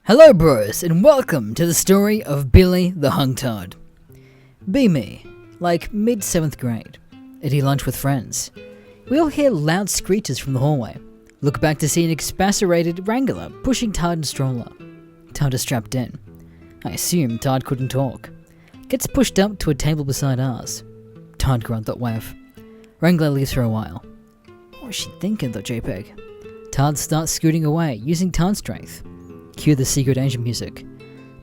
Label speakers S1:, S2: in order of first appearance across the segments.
S1: Hello bros, and welcome to the story of Billy the Hung-Tard. Be me, like mid-7th grade, eating lunch with friends. We all hear loud screeches from the hallway. Look back to see an exasperated wrangler pushing Tard and stroller. Tard is strapped in. I assume Tard couldn't talk. Gets pushed up to a table beside ours. Tard grunt.wav. Wrangler leaves for a while. What was she thinking though, JPEG? Tard starts scooting away, using Tard's strength. Cue the secret Asian music.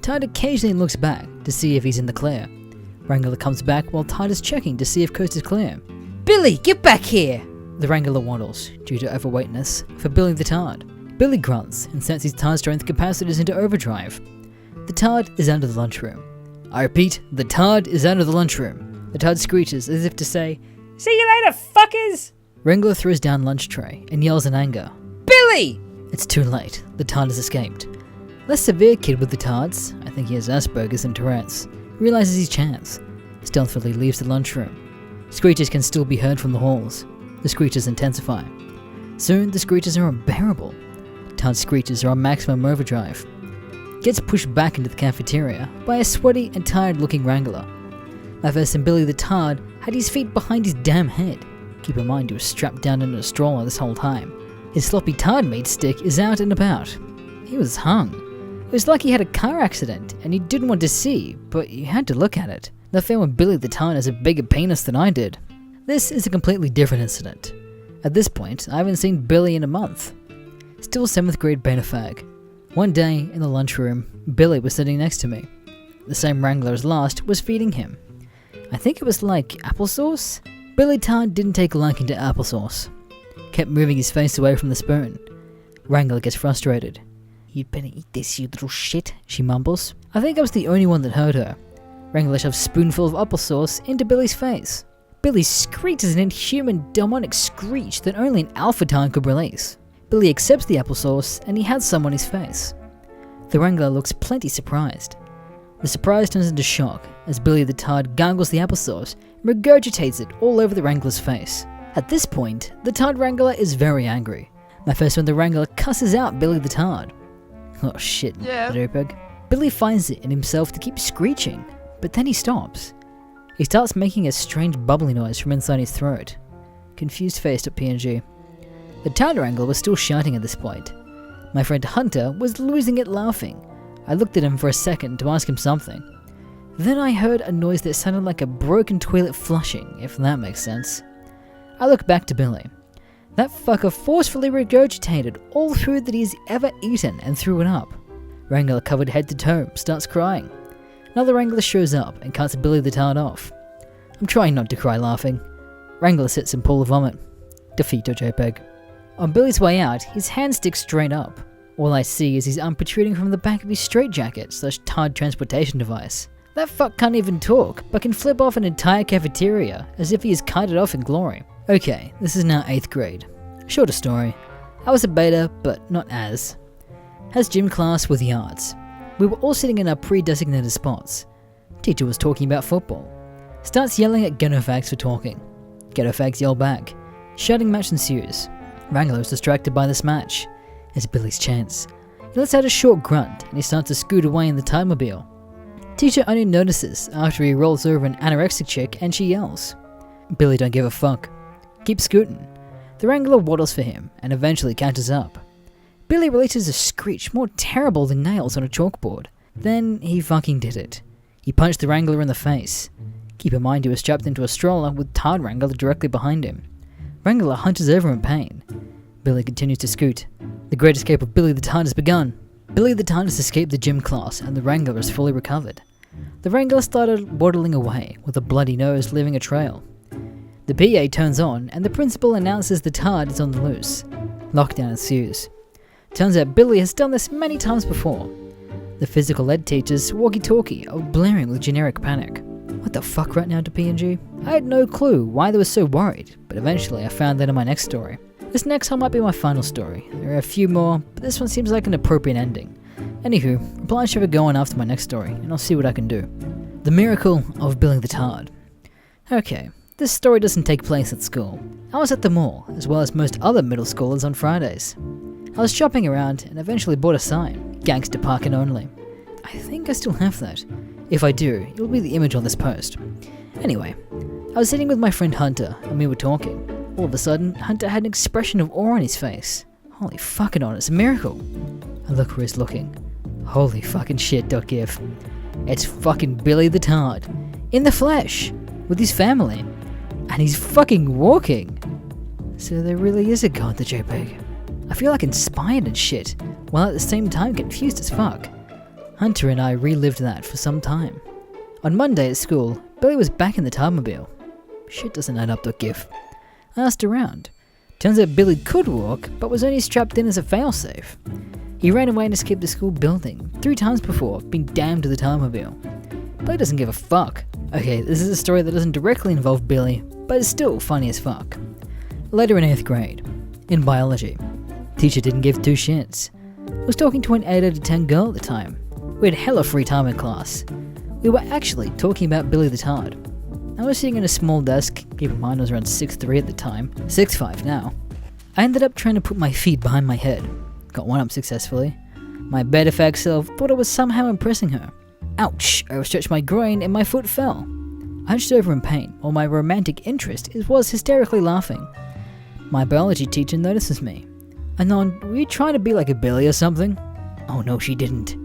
S1: Tard occasionally looks back to see if he's in the clear. Wrangler comes back while Tard is checking to see if coast is clear. Billy, get back here! The Wrangler waddles, due to overweightness, for Billy the Tard. Billy grunts and sets his Tard strength capacitors into overdrive. The Tard is out of the lunchroom. I repeat, the Tard is out of the lunchroom. The Tard screeches as if to say, "See you later, fuckers!" Wrangler throws down lunch tray and yells in anger, "Billy!" It's too late. The Tard has escaped. Less severe kid with the Tards, I think he has Asperger's and Tourette's, realizes his chance. Stealthily leaves the lunchroom. Screeches can still be heard from the halls. The screeches intensify. Soon the screeches are unbearable. Tard's screeches are on maximum overdrive. Gets pushed back into the cafeteria by a sweaty and tired looking wrangler. My first and Billy the Tard had his feet behind his damn head. Keep in mind he was strapped down in a stroller this whole time. His sloppy Tard meat stick is out and about. He was hung. It was like he had a car accident and you didn't want to see, but you had to look at it. The fair when Billy the Tard has a bigger penis than I did. This is a completely different incident. At this point, I haven't seen Billy in a month. Still 7th grade beta fag. One day, in the lunchroom, Billy was sitting next to me. The same wrangler as last was feeding him. I think it was like applesauce? Billy Tard didn't take a liking to applesauce. Kept moving his face away from the spoon. Wrangler gets frustrated. "You'd better eat this, you little shit," she mumbles. I think I was the only one that heard her. Wrangler shoves a spoonful of applesauce into Billy's face. Billy's screech is an inhuman, demonic screech that only an alpha Tard could release. Billy accepts the applesauce and he has some on his face. The Wrangler looks plenty surprised. The surprise turns into shock as Billy the Tard gargles the applesauce and regurgitates it all over the Wrangler's face. At this point, the Tard Wrangler is very angry. My first when the Wrangler cusses out Billy the Tard. Oh shit, JPEG. Billy finds it in himself to keep screeching, but then he stops. He starts making a strange bubbly noise from inside his throat. Confused face.png. The Tard Wrangler was still shouting at this point. My friend Hunter was losing it laughing. I looked at him for a second to ask him something. Then I heard a noise that sounded like a broken toilet flushing, if that makes sense. I look back to Billy. That fucker forcefully regurgitated all food that he's ever eaten and threw it up. Wrangler covered head to toe, starts crying. Another Wrangler shows up and cuts Billy the Tard off. I'm trying not to cry laughing. Wrangler sits in pool of vomit. Defeat.jpg. On Billy's way out, his hand sticks straight up. All I see is his arm protruding from the back of his straitjacket/Tard transportation device. That fuck can't even talk, but can flip off an entire cafeteria as if he has kited off in glory. Okay, this is now 8th grade. Shorter story. I was a beta, but not as. Has gym class with yards. We were all sitting in our pre-designated spots. Teacher was talking about football. Starts yelling at ghetto fags for talking. Ghetto fags yell back. Shouting match ensues. Wrangler is distracted by this match. It's Billy's chance. He lets out a short grunt and he starts to scoot away in the Tardmobile. Teacher only notices after he rolls over an anorexic chick and she yells. Billy don't give a fuck. Keep scooting. The Wrangler waddles for him and eventually catches up. Billy releases a screech more terrible than nails on a chalkboard. Then he fucking did it. He punched the Wrangler in the face. Keep in mind he was strapped into a stroller with Tard Wrangler directly behind him. Wrangler hunches over in pain. Billy continues to scoot. The great escape of Billy the Tard has begun. Billy the Tard has escaped the gym class and the Wrangler is fully recovered. The Wrangler started waddling away with a bloody nose leaving a trail. The PA turns on and the principal announces the Tard is on the loose. Lockdown ensues. Turns out Billy has done this many times before. The physical ed teachers walkie-talkie are blaring with generic panic. What the fuck right now to PNG? I had no clue why they were so worried, but eventually I found that in my next story. This next one might be my final story. There are a few more, but this one seems like an appropriate ending. Anywho, reply should have going after my next story, and I'll see what I can do. The Miracle of Billy the Tard. Okay, this story doesn't take place at school. I was at the mall, as well as most other middle schoolers on Fridays. I was shopping around and eventually bought a sign. Gangster parking only. I think I still have that. If I do, it'll be the image on this post. Anyway, I was sitting with my friend Hunter, and we were talking. All of a sudden, Hunter had an expression of awe on his face. Holy fucking on, it's a miracle. I look where he's looking. Holy fucking shit.gif. It's fucking Billy the Tard. In the flesh. With his family. And he's fucking walking. So there really is a god, the JPEG. I feel like inspired and shit, while at the same time confused as fuck. Hunter and I relived that for some time. On Monday at school, Billy was back in the Tardmobile. Shit doesn't add up.gif. I asked around. Turns out Billy could walk, but was only strapped in as a failsafe. He ran away and escaped the school building 3 times before being damned to the Tardmobile. Billy doesn't give a fuck. Okay, this is a story that doesn't directly involve Billy, but it's still funny as fuck. Later in 8th grade, in biology, teacher didn't give 2 shits. Was talking to an 8 out of 10 girl at the time. We had hella free time in class. We were actually talking about Billy the Tard. I was sitting at a small desk, keep in mind I was around 6'3" at the time, 6'5" now. I ended up trying to put my feet behind my head. Got one up successfully. My better fag self thought I was somehow impressing her. Ouch! I overstretched my groin and my foot fell. I hunched over in pain, while my romantic interest was hysterically laughing. My biology teacher notices me. Anon, were you trying to be like a Billy or something? Oh no, she didn't.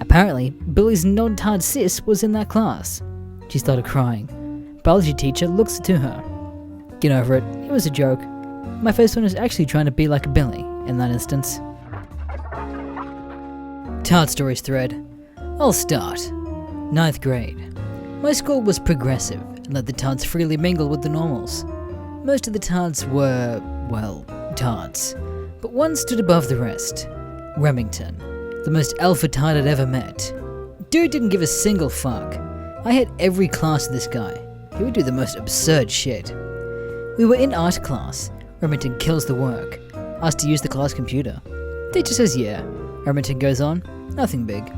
S1: Apparently, Billy's non-tard sis was in that class. She started crying. Biology teacher looks to her. Get over it, it was a joke. My first one was actually trying to be like a Billy in that instance. Tard Stories thread. I'll start. 9th grade. My school was progressive and let the tards freely mingle with the normals. Most of the tards were, well, tards. But one stood above the rest. Remington. The most alpha tard I'd ever met. Dude didn't give a single fuck. I had every class with this guy. He would do the most absurd shit. We were in art class. Remington kills the work. Asked to use the class computer. Teacher says yeah. Remington goes on. Nothing big.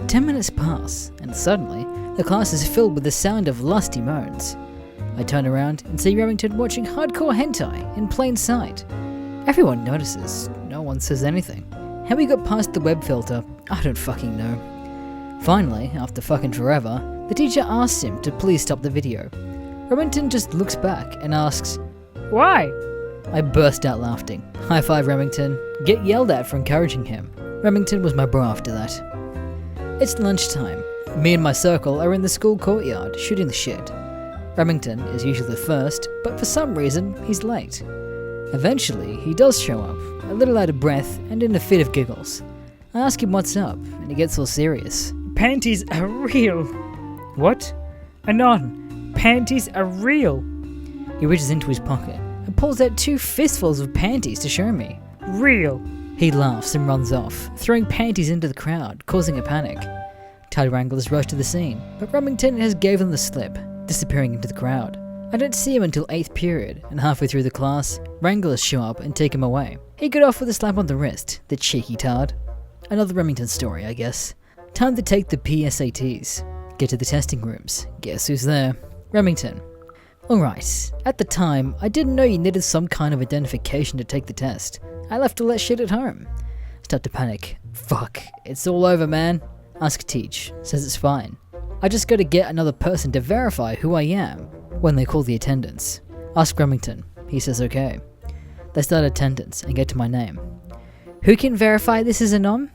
S1: 10 minutes pass, and suddenly, the class is filled with the sound of lusty moans. I turn around and see Remington watching hardcore hentai in plain sight. Everyone notices. No one says anything. How he got past the web filter, I don't fucking know. Finally, after fucking forever, the teacher asks him to please stop the video. Remington just looks back and asks, "Why?" I burst out laughing. High five Remington. Get yelled at for encouraging him. Remington was my bro after that. It's lunchtime. Me and my circle are in the school courtyard, shooting the shit. Remington is usually the first, but for some reason, he's late. Eventually, he does show up, a little out of breath and in a fit of giggles. I ask him what's up, and he gets all serious.
S2: Panties are real. What? Anon, panties are real.
S1: He reaches into his pocket and pulls out 2 fistfuls of panties to show me.
S2: Real.
S1: He laughs and runs off, throwing panties into the crowd, causing a panic. Tide wranglers rush to the scene, but Remington has given them the slip, disappearing into the crowd. I don't see him until 8th period, and halfway through the class, wranglers show up and take him away. He got off with a slap on the wrist, the cheeky tard. Another Remington story, I guess. Time to take the PSATs. Get to the testing rooms. Guess who's there? Remington. Alright, at the time, I didn't know you needed some kind of identification to take the test. I left all that shit at home. Start to panic. Fuck, it's all over, man. Ask Teach. Says it's fine. I just gotta get another person to verify who I am when they call the attendance. Ask Remington. He says okay. They start attendance and get to my name. Who can verify this is Anon?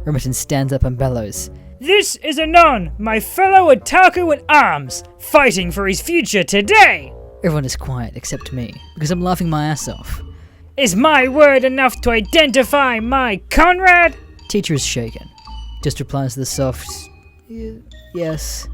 S1: Remington stands up and bellows.
S2: This is Anon, my fellow otaku in arms, fighting for his future today!
S1: Everyone is quiet except me, because I'm laughing my ass off.
S2: Is my word enough to identify my Conrad?
S1: Teacher is shaken. Just replies to the soft, yes.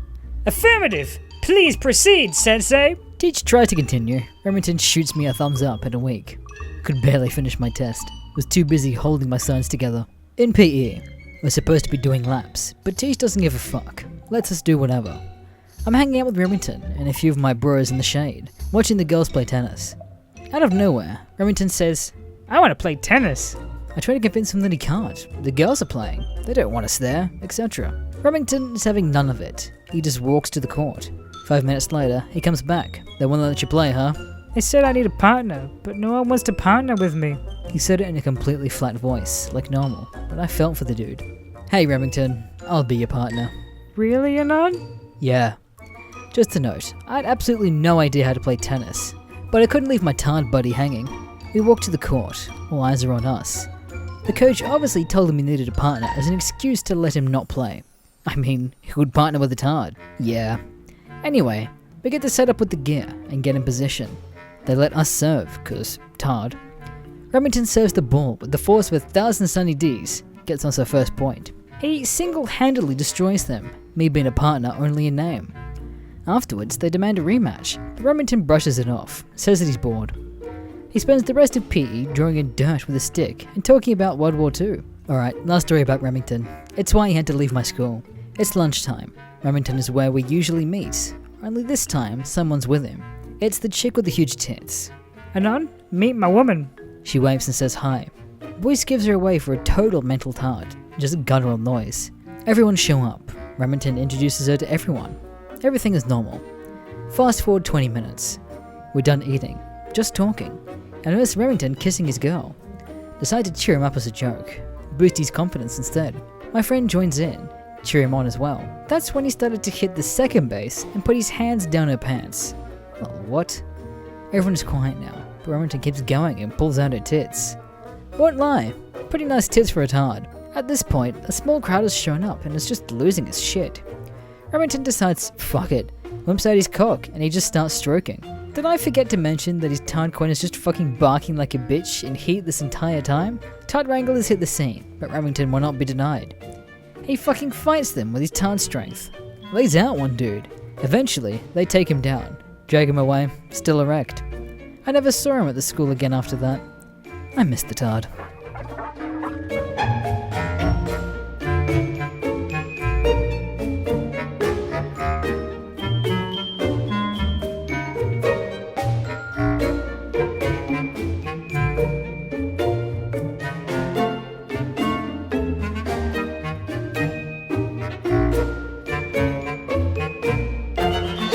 S2: Affirmative. Please proceed, Sensei.
S1: Teach tries to continue. Remington shoots me a thumbs up in a week. Could barely finish my test. Was too busy holding my signs together. In PE, we're supposed to be doing laps, but Teach doesn't give a fuck. Lets us do whatever. I'm hanging out with Remington and a few of my bros in the shade, watching the girls play tennis. Out of nowhere, Remington says,
S2: I want to play tennis.
S1: I try to convince him that he can't. The girls are playing. They don't want us there, etc. Remington is having none of it. He just walks to the court. 5 minutes later, he comes back. They won't let you play, huh?
S2: They said I need a partner, but no one wants to partner with me.
S1: He said it in a completely flat voice, like normal, but I felt for the dude. Hey Remington, I'll be your partner.
S2: Really, Anon?
S1: Yeah. Just a note, I had absolutely no idea how to play tennis, but I couldn't leave my tard buddy hanging. We walked to the court, all eyes are on us. The coach obviously told him he needed a partner as an excuse to let him not play. I mean, who would partner with a tard? Yeah. Anyway, we get to set up with the gear and get in position. They let us serve, cause tard. Remington serves the ball with the force of 1,000 Sunny D's, gets us our first point. He single-handedly destroys them, me being a partner only in name. Afterwards, they demand a rematch, but Remington brushes it off, says that he's bored. He spends the rest of PE drawing in dirt with a stick and talking about World War II. Alright, last story about Remington. It's why he had to leave my school. It's lunchtime. Remington is where we usually meet, only this time someone's with him. It's the chick with the huge tits.
S2: Anon, meet my woman.
S1: She waves and says hi. Voice gives her away for a total mental tard, just a guttural noise. Everyone show up. Remington introduces her to everyone. Everything is normal. Fast forward 20 minutes. We're done eating, just talking. I notice Remington kissing his girl. Decide to cheer him up as a joke. Boost his confidence instead. My friend joins in, cheer him on as well. That's when he started to hit the second base and put his hands down her pants. Oh, what? Everyone is quiet now, but Remington keeps going and pulls out her tits. Won't lie, pretty nice tits for a tard. At this point, a small crowd has shown up and is just losing his shit. Remington decides, fuck it, whips out his cock and he just starts stroking. Did I forget to mention that his tard coin is just fucking barking like a bitch in heat this entire time? Tard wranglers hit the scene, but Remington will not be denied. He fucking fights them with his tard strength. Lays out one dude. Eventually, they take him down, drag him away, still erect. I never saw him at the school again after that. I missed the tard.